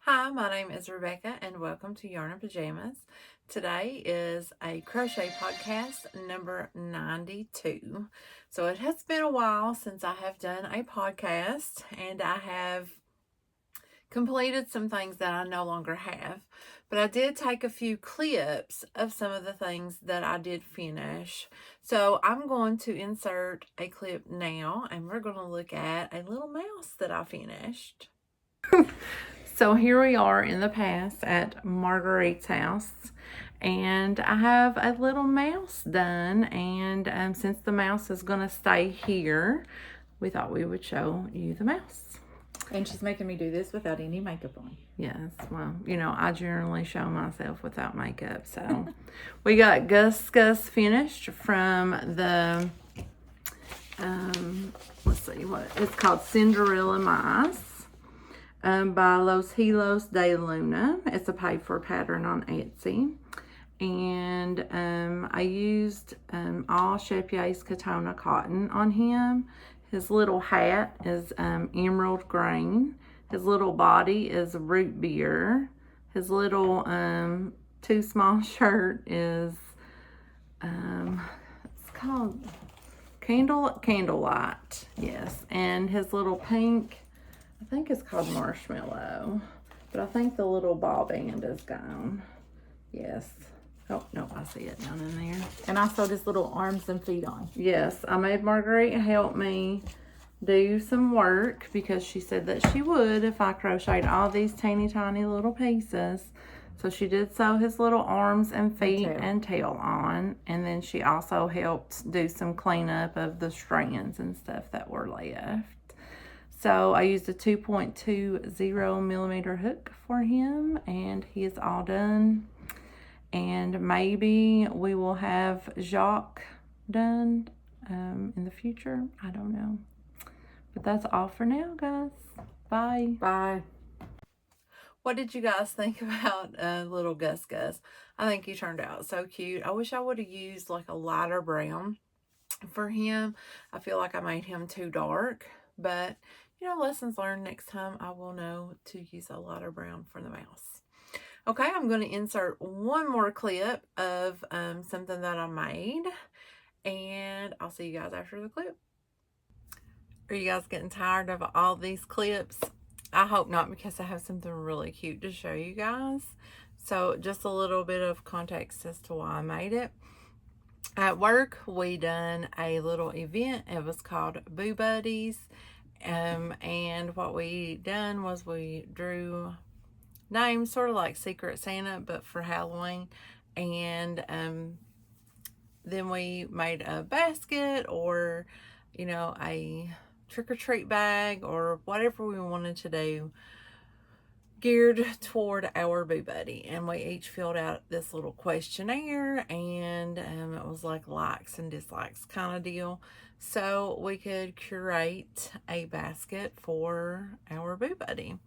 Hi, my name is Rebecca and welcome to Yarn and Pajamas. Today is a crochet podcast number 92. So it has been a while since I have done a podcast and I have completed some things that I no longer have. But I did take a few clips of some of the things that I did finish. So I'm going to insert a clip now and we're going to look at a little mouse that I finished. So here we are in the past at Marguerite's house, and I have a little mouse done, and since the mouse is going to stay here, we thought we would show you the mouse. And she's making me do this without any makeup on. Yes, well, I generally show myself without makeup, so we got Gus finished from the, let's see what, it's called Cinderella Mice. By Los Hilos de Luna. It's a paid for pattern on Etsy. And I used all Chepier's Katona cotton on him. His little hat is emerald green. His little body is root beer. His little too small shirt is it's called Candlelight. Yes. And his little pink, I think it's called Marshmallow, but I think the little ball band is gone. Yes. Oh, no, I see it down in there. And I sewed his little arms and feet on. Yes, I made Marguerite help me do some work because she said that she would if I crocheted all these teeny tiny little pieces. So she did sew his little arms and feet and tail on. And then she also helped do some cleanup of the strands and stuff that were left. So I used a 2.20 millimeter hook for him and he is all done. And maybe we will have Jacques done in the future. I don't know. But that's all for now, guys. Bye. Bye. What did you guys think about little Gus? I think he turned out so cute. I wish I would have used like a lighter brown for him. I feel like I made him too dark, but lessons learned. Next time I will know to use a lighter brown for the mouse. Okay, I'm going to insert one more clip of something that I made, and I'll see you guys after the clip. Are you guys getting tired of all these clips? I hope not, because I have something really cute to show you guys. So just a little bit of context as to why I made it. At work, we done a little event. It was called Boo Buddies. And what we done was we drew names, sort of like Secret Santa, but for Halloween. And then we made a basket or, a trick-or-treat bag or whatever we wanted to do geared toward our Boo Buddy. And we each filled out this little questionnaire, and it was like likes and dislikes kind of deal. So we could curate a basket for our Boo Buddy.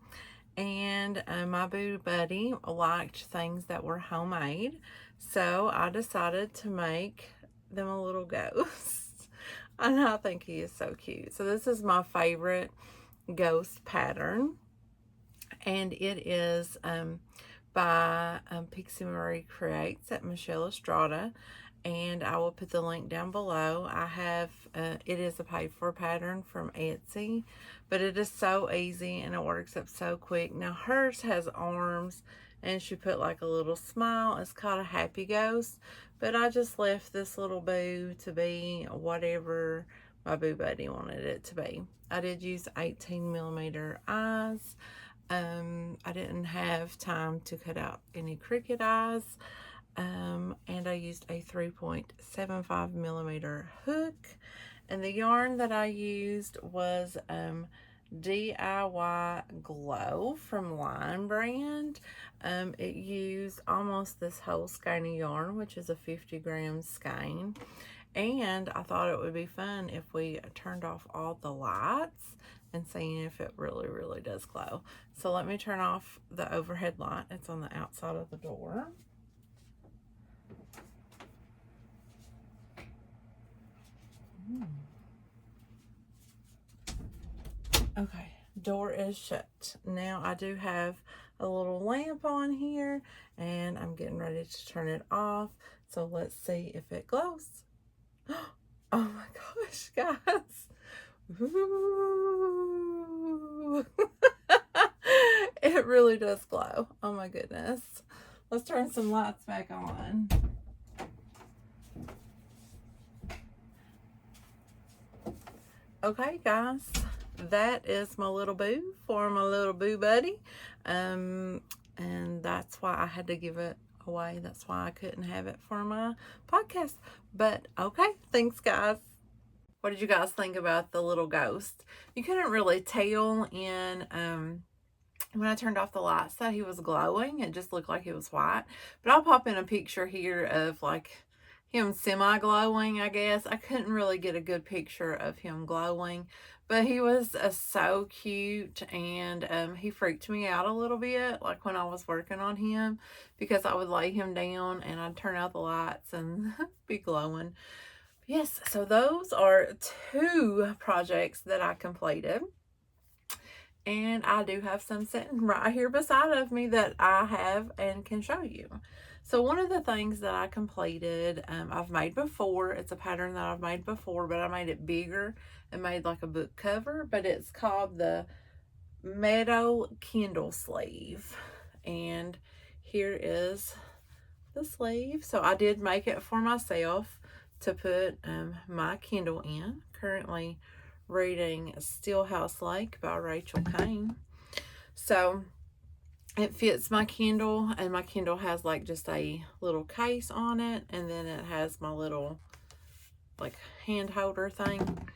And my Boo Buddy liked things that were homemade. So I decided to make them a little ghost. And I think he is so cute. So this is my favorite ghost pattern. And it is by Pixie Marie Creates at Michelle Estrada. And I will put the link down below. I have, it is a paid for pattern from Etsy, but it is so easy and it works up so quick. Now hers has arms and she put like a little smile. It's called a happy ghost, but I just left this little boo to be whatever my Boo Buddy wanted it to be. I did use 18 millimeter eyes. I didn't have time to cut out any Cricut eyes. And I used a 3.75 millimeter hook, and the yarn that I used was DIY Glow from Line Brand. It used almost this whole skein of yarn, which is a 50 gram skein, and I thought it would be fun if we turned off all the lights and seeing if it really does glow. So let me turn off the overhead light. It's on the outside of the door. Okay, door is shut. Now I do have a little lamp on here, and I'm getting ready to turn it off. So let's see if it glows. Oh my gosh, guys. Ooh. It really does glow. Oh my goodness. Let's turn some lights back on. Okay, guys, that is my little boo for my little boo buddy. And that's why I had to give it away. That's why I couldn't have it for my podcast. But okay, thanks, guys. What did you guys think about the little ghost? You couldn't really tell in when I turned off the lights that he was glowing. It just looked like he was white. But I'll pop in a picture here of like him semi-glowing, I guess. I couldn't really get a good picture of him glowing. But he was so cute, and he freaked me out a little bit, like when I was working on him, because I would lay him down and I'd turn out the lights and be glowing. Yes, so those are 2 projects that I completed. And I do have some sitting right here beside of me that I have and can show you. So one of the things that I completed, I've made before. It's a pattern that I've made before, but I made it bigger and made like a book cover. But it's called the Meadow Kindle sleeve. And here is the sleeve. So I did make it for myself to put my Kindle in. Currently reading Stillhouse Lake by Rachel Kane. So it fits my Kindle, and my Kindle has like just a little case on it, and then it has my little like hand holder thing.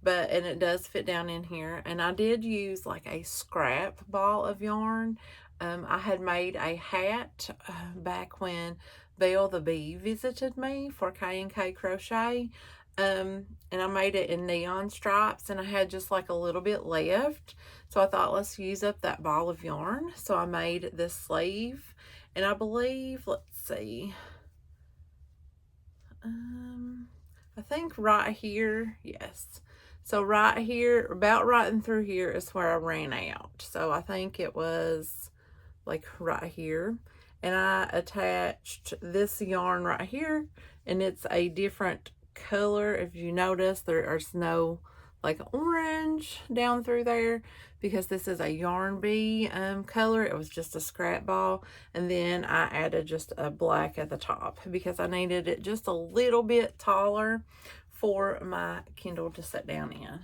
And it does fit down in here. And I did use like a scrap ball of yarn. I had made a hat back when Belle the Bee visited me for K&K Crochet. And I made it in neon stripes, and I had just like a little bit left. So I thought, let's use up that ball of yarn. So I made this sleeve, and I believe, let's see, I think right here, yes. So right here, about right in through here is where I ran out. So I think it was like right here. And I attached this yarn right here, and it's a different color. If you notice, there's no like orange down through there, because this is a yarn bee color. It was just a scrap ball, and then I added just a black at the top because I needed it just a little bit taller for my Kindle to sit down in.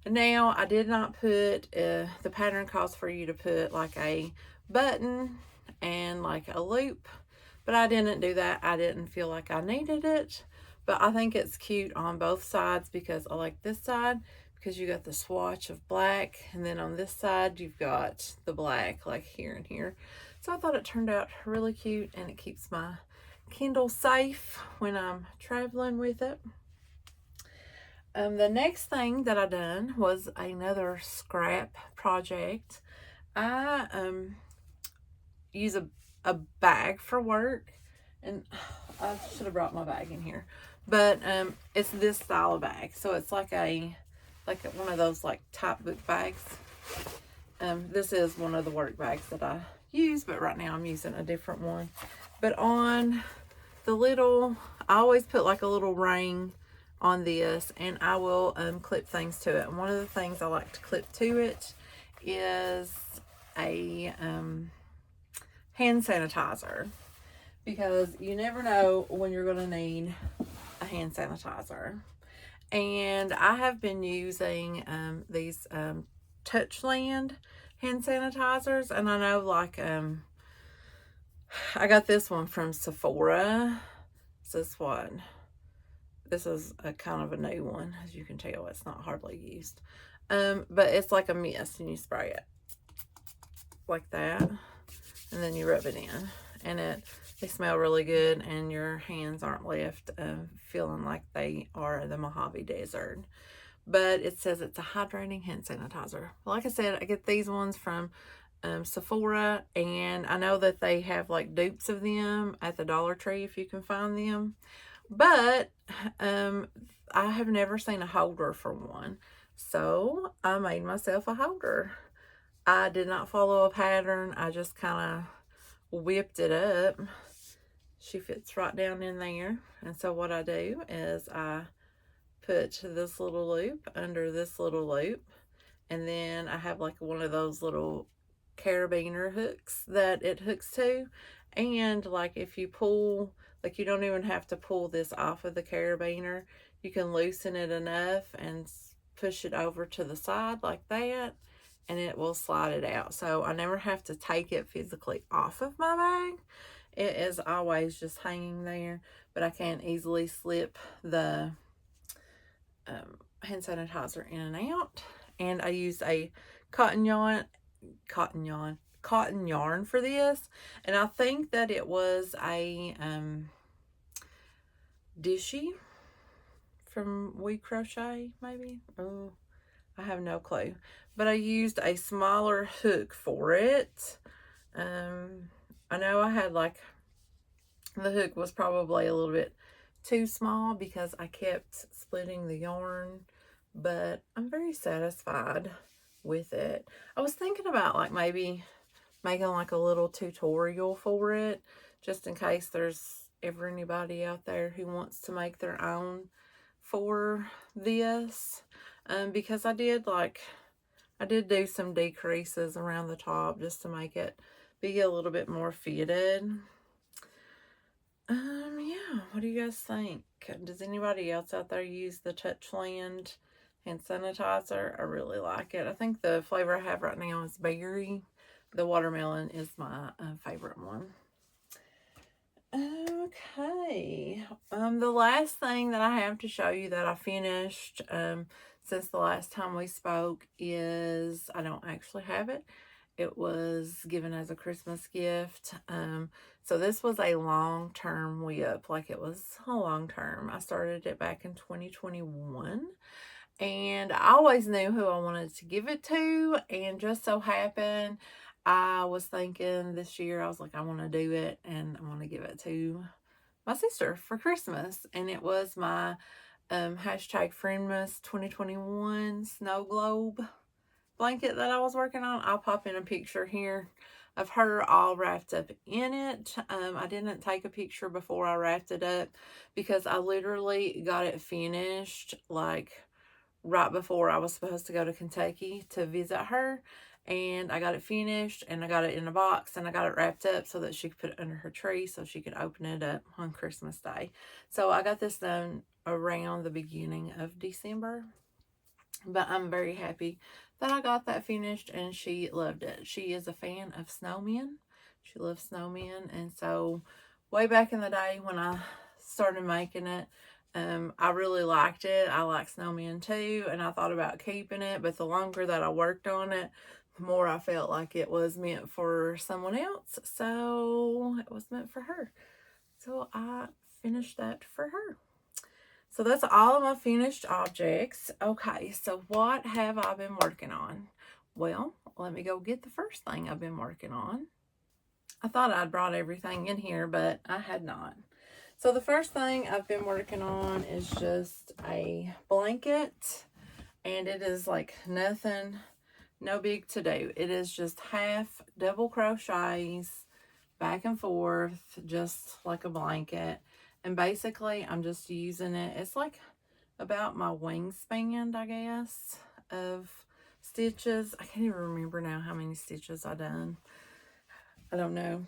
And now I did not put the pattern calls for you to put like a button and like a loop, but I didn't do that. I didn't feel like I needed it. But I think it's cute on both sides, because I like this side because you got the swatch of black, and then on this side you've got the black like here and here. So I thought it turned out really cute, and it keeps my Kindle safe when I'm traveling with it. The next thing that I done was another scrap project. I use a bag for work, and I should have brought my bag in here. But it's this style of bag. So it's like one of those like type book bags. This is one of the work bags that I use, but right now I'm using a different one. But on the little, I always put like a little ring on this, and I will clip things to it. And one of the things I like to clip to it is a hand sanitizer, because you never know when you're going to need a hand sanitizer. And I have been using these Touchland hand sanitizers, and I know like I got this one from Sephora. This one. This is a kind of a new one. As you can tell, it's not hardly used. But it's like a mist, and you spray it like that, and then you rub it in, and they smell really good, and your hands aren't left feeling like they are the Mojave Desert. But it says it's a hydrating hand sanitizer. Like I said, I get these ones from Sephora, and I know that they have like dupes of them at the Dollar Tree if you can find them. But I have never seen a holder for one, so I made myself a holder. I did not follow a pattern. I just kind of whipped it up. She fits right down in there. And so what I do is I put this little loop under this little loop, and then I have like one of those little carabiner hooks that it hooks to. And like if you pull, like you don't even have to pull this off of the carabiner. You can loosen it enough and push it over to the side like that, and it will slide it out. So I never have to take it physically off of my bag. It is always just hanging there, but I can easily slip the hand sanitizer in and out. And I use a cotton yarn for this, and I think that it was a Dishy from We Crochet, maybe. Oh, I have no clue, but I used a smaller hook for it. I know I had like, the hook was probably a little bit too small because I kept splitting the yarn, but I'm very satisfied with it. I was thinking about like maybe making like a little tutorial for it, just in case there's ever anybody out there who wants to make their own for this. Because I did do some decreases around the top just to make it be a little bit more fitted. Yeah, what do you guys think? Does anybody else out there use the Touchland hand sanitizer? I really like it. I think the flavor I have right now is berry. The watermelon is my favorite one. Okay. The last thing that I have to show you that I finished since the last time we spoke is, I don't actually have it. It was given as a Christmas gift. So this was a long-term whip. Like, it was a long-term. I started it back in 2021. And I always knew who I wanted to give it to. And just so happened, I was thinking this year, I was like, I want to do it. And I want to give it to my sister for Christmas. And it was my hashtag Friendmas 2021 snow globe blanket that I was working on. I'll pop in a picture here of her all wrapped up in it. I didn't take a picture before I wrapped it up because I literally got it finished like right before I was supposed to go to Kentucky to visit her. And I got it finished, and I got it in a box, and I got it wrapped up so that she could put it under her tree so she could open it up on Christmas Day. So I got this done around the beginning of December. But I'm very happy that I got that finished, and she loved it. She is a fan of snowmen. She loves snowmen. And so way back in the day when I started making it, I really liked it. I like snowmen too, and I thought about keeping it. But the longer that I worked on it, the more I felt like it was meant for someone else. So it was meant for her. So I finished that for her. So that's all of my finished objects. Okay, so what have I been working on? Well, let me go get the first thing I've been working on. I thought I'd brought everything in here, but I had not. So the first thing I've been working on is just a blanket, and it is like nothing, no big to do. It is just half double crochets back and forth, just like a blanket. And basically, I'm just using it. It's like about my wingspan, I guess, of stitches. I can't even remember now how many stitches I done. I don't know.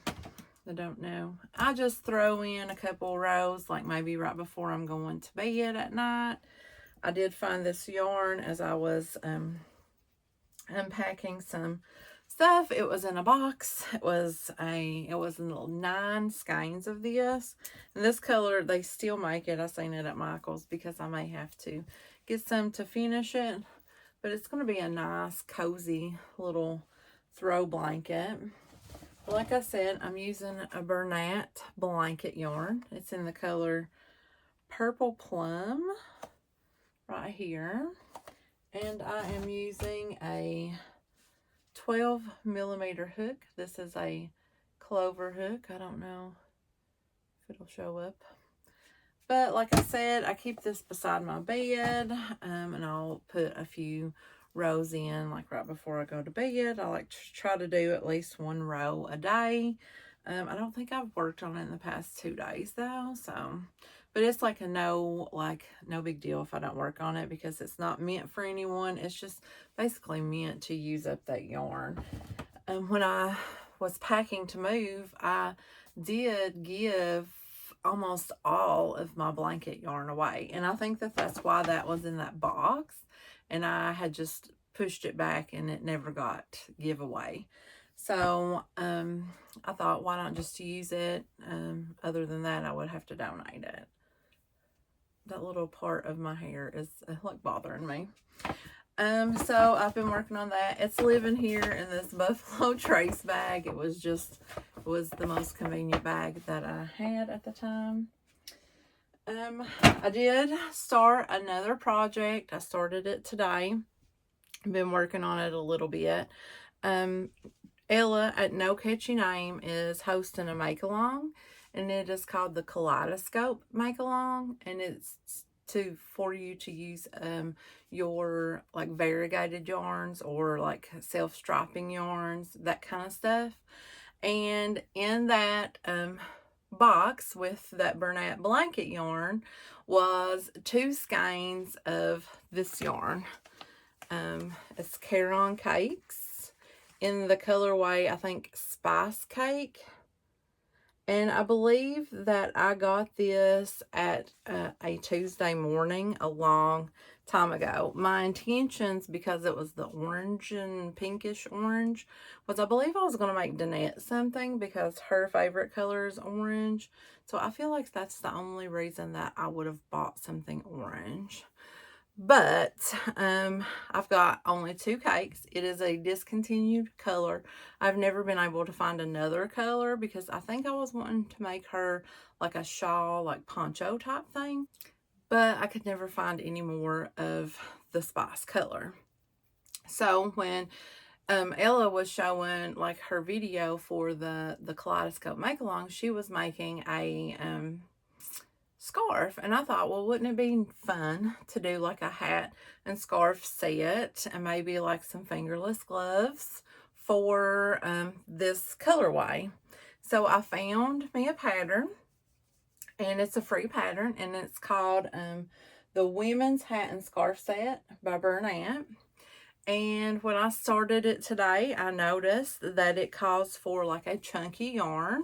I just throw in a couple rows, like maybe right before I'm going to bed at night. I did find this yarn as I was unpacking some stuff. It was in a box. It was 9 skeins of this. And this color, they still make it. I seen it at Michael's because I may have to get some to finish it. But it's going to be a nice, cozy little throw blanket. Like I said, I'm using a Bernat blanket yarn. It's in the color Purple Plum right here. And I am using a 12mm hook. This is a clover hook. I don't know if it'll show up. But like I said, I keep this beside my bed, and I'll put a few rows in like right before I go to bed. I like to try to do at least 1 row a day. I don't think I've worked on it in the past 2 days though, so, but it's like no big deal if I don't work on it, because it's not meant for anyone. It's just basically meant to use up that yarn. When I was packing to move, I did give almost all of my blanket yarn away, and I think that that's why that was in that box, and I had just pushed it back and it never got giveaway. So I thought, why not just use it? Other than that, I would have to donate it. That little part of my hair is like bothering me. So I've been working on that. It's living here in this Buffalo Trace bag. It was the most convenient bag that I had at the time. I did start another project. I started it today. I've been working on it a little bit. Ella at No Catchy Name is hosting a make-along, and it is called the Kaleidoscope make-along, and it's for you to use your like variegated yarns or like self-striping yarns, that kind of stuff. And in that box with that Bernat blanket yarn was 2 skeins of this yarn. It's Caron Cakes in the colorway, I think, Spice Cake. And I believe that I got this at a Tuesday morning a long time ago. My intentions, because it was the orange and pinkish orange, was I believe I was going to make Danette something because her favorite color is orange. So I feel like that's the only reason that I would have bought something orange. But I've got only 2 cakes. It is a discontinued color. I've never been able to find another color because I think I was wanting to make her like a shawl, like poncho type thing. But I could never find any more of the spice color. So when Ella was showing like her video for the Kaleidoscope make-along, she was making a scarf, and I thought, well, wouldn't it be fun to do like a hat and scarf set and maybe like some fingerless gloves for this colorway. So I found me a pattern, and it's a free pattern, and it's called the Women's Hat and Scarf Set by Bernat. And when I started it today, I noticed that it calls for like a chunky yarn.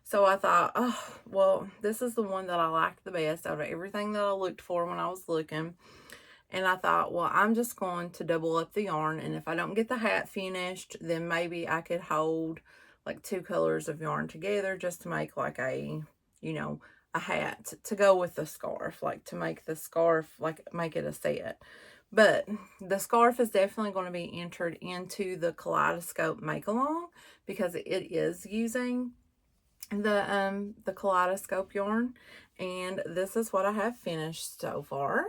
So I thought, oh, well, this is the one that I liked the best out of everything that I looked for when I was looking. And I thought, well, I'm just going to double up the yarn. And if I don't get the hat finished, then maybe I could hold like 2 colors of yarn together just to make like a, you know, a hat to go with the scarf, like to make the scarf, like make it a set. But the scarf is definitely going to be entered into the Kaleidoscope make-along because it is using the Kaleidoscope yarn, and this is what I have finished so far.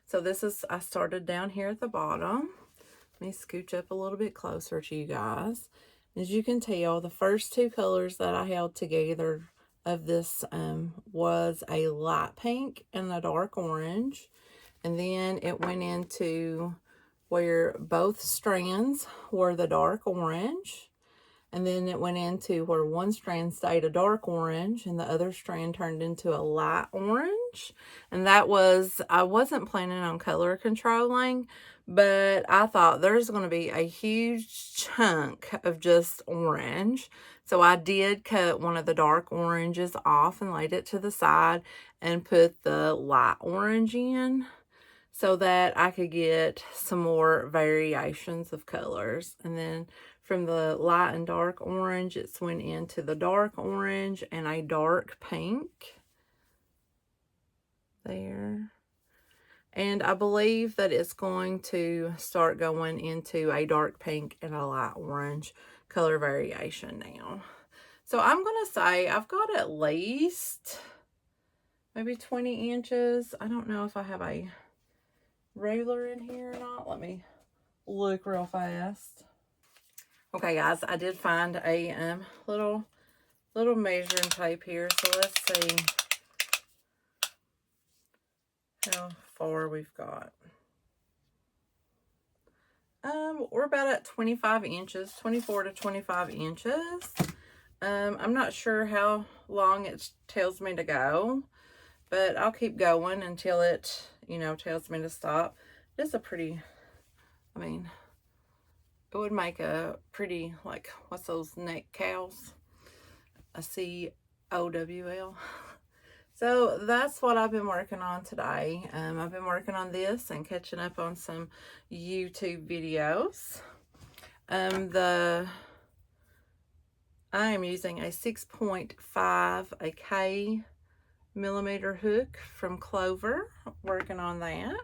So this is, I started down here at the bottom. Let me scooch up a little bit closer to you guys. As you can tell, the first 2 colors that I held together of this was a light pink and a dark orange, and then it went into where both strands were the dark orange. And then it went into where one strand stayed a dark orange and the other strand turned into a light orange. And that was, I wasn't planning on color controlling, but I thought there's going to be a huge chunk of just orange. So I did cut one of the dark oranges off and laid it to the side and put the light orange in, so that I could get some more variations of colors. And then from the light and dark orange, it's went into the dark orange and a dark pink there. And I believe that it's going to start going into a dark pink and a light orange color variation now. So I'm going to say I've got at least maybe 20 inches. I don't know if I have a ruler in here or not. Let me look real fast. Okay, guys, I did find a little measuring tape here, so let's see how far we've got. We're about at 25 inches, 24 to 25 inches. I'm not sure how long it tells me to go, but I'll keep going until it, you know, tells me to stop. It's a pretty, I mean, it would make a pretty, like, what's those neck cows? A COWL. So that's what I've been working on today. I've been working on this and catching up on some YouTube videos. I am using a 6.5 a K millimeter hook from Clover, working on that.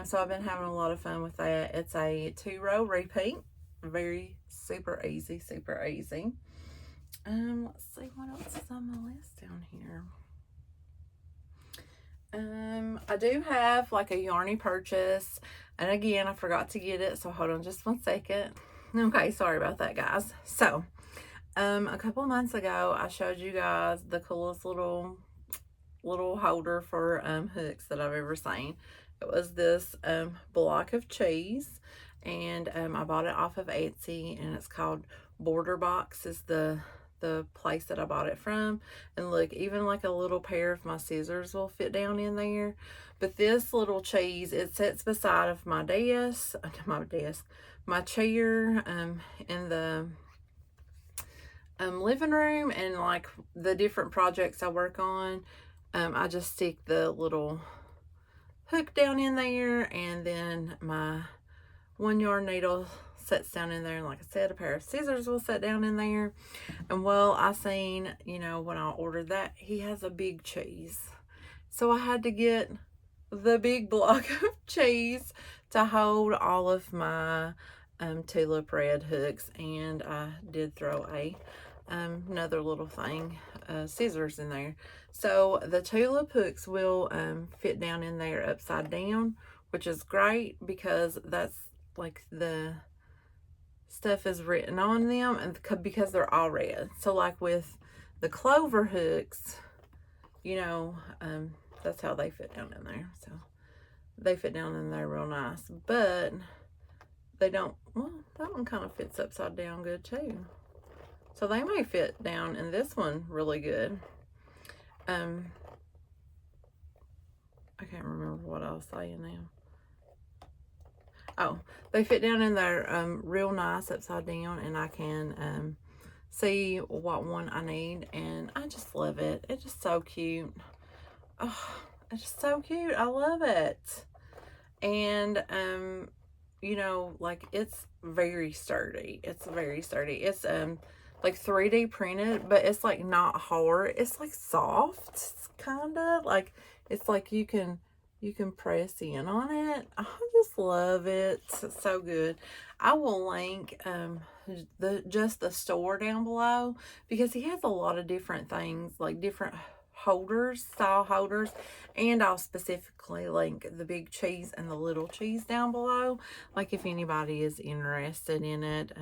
So I've been having a lot of fun with that. It's a 2-row repeat, very super easy, super easy. Let's see what else is on my list down here. I do have like a yarny purchase, and again, I forgot to get it, so hold on just 1 second. Okay, sorry about that, guys. So, a couple of months ago, I showed you guys the coolest little holder for hooks that I've ever seen. It was this block of cheese, and I bought it off of Etsy, and it's called Border Box is the place that I bought it from. And look, even like a little pair of my scissors will fit down in there. But this little cheese, it sits beside of my my chair in the living room, and like the different projects I work on, I just stick the little hook down in there, and then my 1-yard needle sets down in there, and like I said, a pair of scissors will set down in there. And well, I seen, you know, when I ordered that, he has a big cheese, so I had to get the big block of cheese to hold all of my tulip red hooks. And I did throw a another little thing, scissors in there. So the tulip hooks will fit down in there upside down, which is great because that's like the stuff is written on them, and because they're all red. So like with the clover hooks, you know, that's how they fit down in there. So they fit down in there real nice, but they don't, well, that one kind of fits upside down good too. So they may fit down in this one really good. I can't remember what I was saying now. Oh, they fit down in there real nice upside down, and I can see what one I need, and I just love it. It's just so cute. Oh, it's just so cute. I love it. And you know, like, it's very sturdy. It's very sturdy. It's like 3D printed, but it's like not hard. It's like soft. It's kind of like, it's like you can press in on it. I just love it. It's so good. I will link just the store down below, because he has a lot of different things, like different holders, style holders, and I'll specifically link the big cheese and the little cheese down below, like if anybody is interested in it.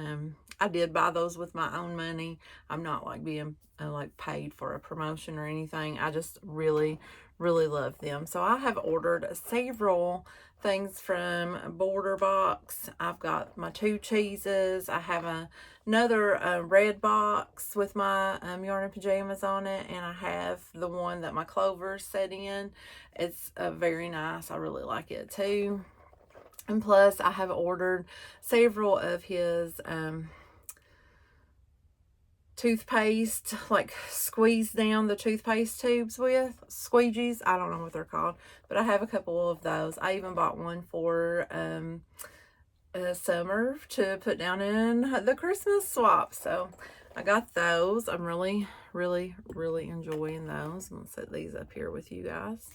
I did buy those with my own money. I'm not like being like paid for a promotion or anything. I just really love them. So I have ordered several things from Border Box. I've got my 2 cheeses. I have another red box with my yarn and pajamas on it, and I have the one that my Clover's set in. It's very nice. I really like it too. And plus, I have ordered several of his toothpaste, like squeeze down the toothpaste tubes with squeegees. I don't know what they're called, but I have a couple of those. I even bought one for summer to put down in the Christmas swap. So I got those. I'm really enjoying those. I'm gonna set these up here with you guys.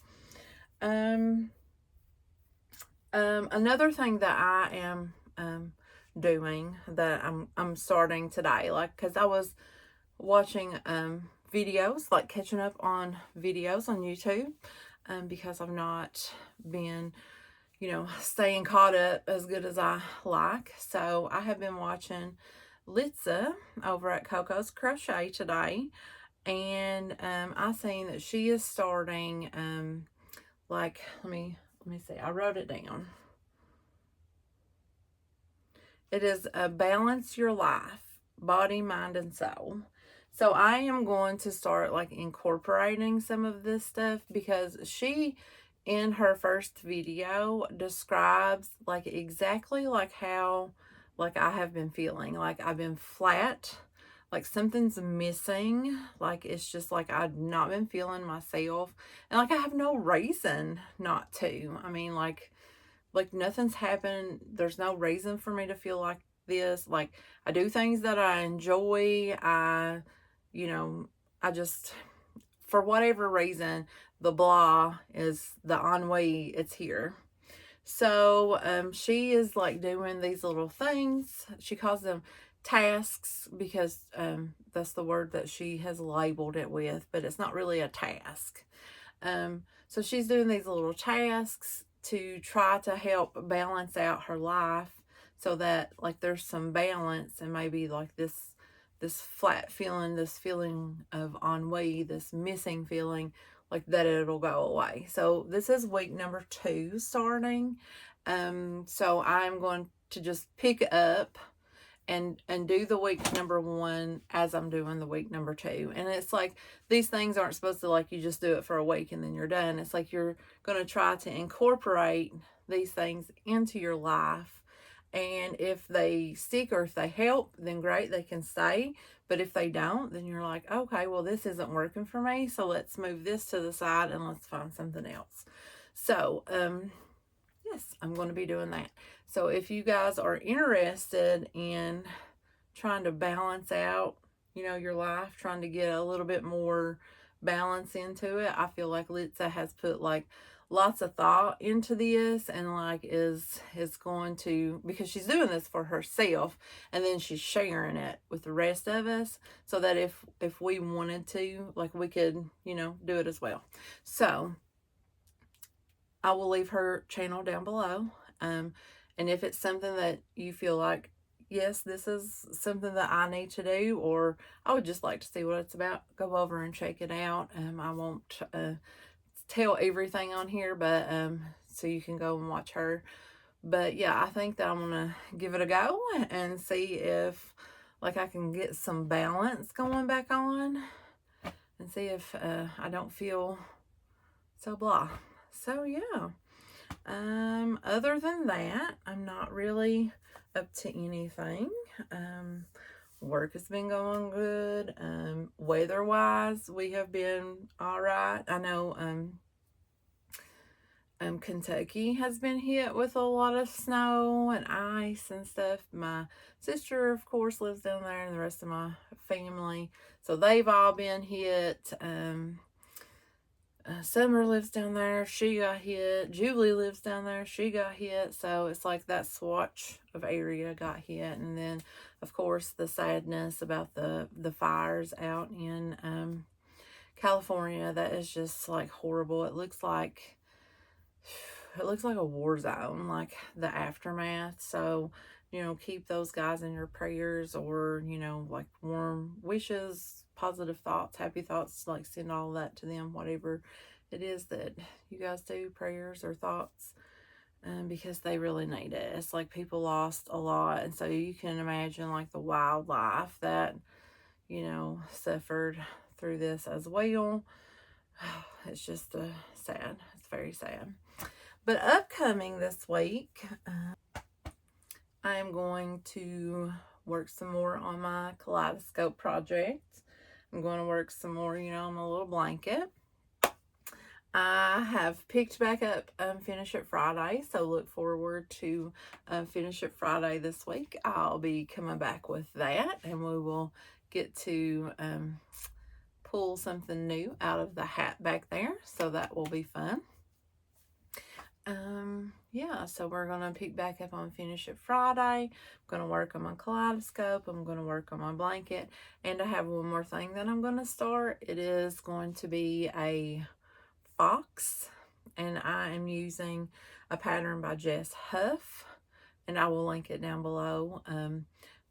Another thing that I am doing, that I'm starting today, like, because I was watching videos, like catching up on videos on YouTube, because I've not been, you know, staying caught up as good as I like. So I have been watching Litza over at Coco's Crochet today, and I seen that she is starting like, let me see, I wrote it down. It is Balance Your Life, Body, Mind, and Soul. So I am going to start like incorporating some of this stuff because she, in her first video, describes like exactly like how like I have been feeling. Like I've been flat, like something's missing, like it's just like I've not been feeling myself, and like I have no reason not to. I mean, like nothing's happened. There's no reason for me to feel like this. Like I do things that I enjoy. You know, I just, for whatever reason, the blah is the ennui, it's here. So she is like doing these little things. She calls them tasks because that's the word that she has labeled it with, but it's not really a task. So she's doing these little tasks to try to help balance out her life so that like there's some balance, and maybe like this flat feeling, this feeling of ennui, this missing feeling, like that it'll go away. So this is week number 2 starting. So I'm going to just pick up and do the week number 1 as I'm doing the week number 2. And it's like these things aren't supposed to like you just do it for a week and then you're done. It's like you're going to try to incorporate these things into your life, and if they stick or if they help, then great, they can stay. But if they don't, then you're like, okay, well, this isn't working for me, so let's move this to the side and let's find something else. So yes, I'm going to be doing that. So if you guys are interested in trying to balance out, you know, your life, trying to get a little bit more balance into it, I feel like Litza has put like lots of thought into this, and like is going to, because she's doing this for herself and then she's sharing it with the rest of us, so that if we wanted to, like we could, you know, do it as well. So I will leave her channel down below. And if it's something that you feel like, yes, this is something that I need to do, or I would just like to see what it's about, go over and check it out. I won't tell everything on here, but so you can go and watch her. But yeah, I think that I'm gonna give it a go and see if like I can get some balance going back on, and see if I don't feel so blah. So yeah, other than that, I'm not really up to anything. Work has been going good. Weather wise, we have been all right. I know Kentucky has been hit with a lot of snow and ice and stuff. My sister, of course, lives down there, and the rest of my family, so they've all been hit. Summer lives down there, she got hit. Julie lives down there, she got hit. So it's like that swatch of area got hit. And then of course the sadness about the fires out in California. That is just like horrible. It looks like a war zone, like the aftermath. So, you know, keep those guys in your prayers, or, you know, like warm wishes, positive thoughts, happy thoughts, like send all that to them, whatever it is that you guys do, prayers or thoughts, because they really need it. It's like people lost a lot, and so you can imagine like the wildlife that, you know, suffered through this as well. It's just sad. It's very sad. But upcoming this week, I am going to work some more on my Kaleidoscope project. I'm going to work some more, you know, on my little blanket. I have picked back up Finish It Friday, so look forward to Finish It Friday this week. I'll be coming back with that, and we will get to pull something new out of the hat back there, so that will be fun. Yeah, so we're gonna pick back up on Finish It Friday. I'm gonna work on my Kaleidoscope. I'm gonna work on my blanket, and I have one more thing that I'm gonna start. It is going to be a fox, and I am using a pattern by Jess Huff, and I will link it down below.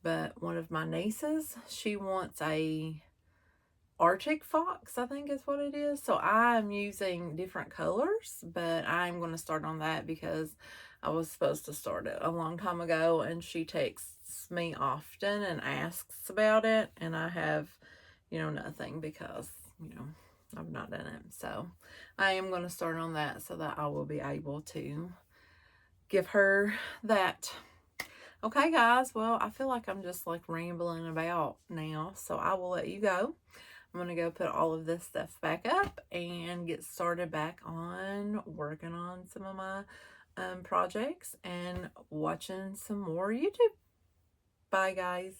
But one of my nieces, she wants a Arctic Fox, I think is what it is. So I'm using different colors, but I'm going to start on that because I was supposed to start it a long time ago, and she texts me often and asks about it, and I have, nothing because, I've not done it. So I am going to start on that so that I will be able to give her that. Okay, guys, well, I feel like I'm just like rambling about now, so I will let you go. I'm going to go put all of this stuff back up and get started back on working on some of my projects and watching some more YouTube. Bye, guys.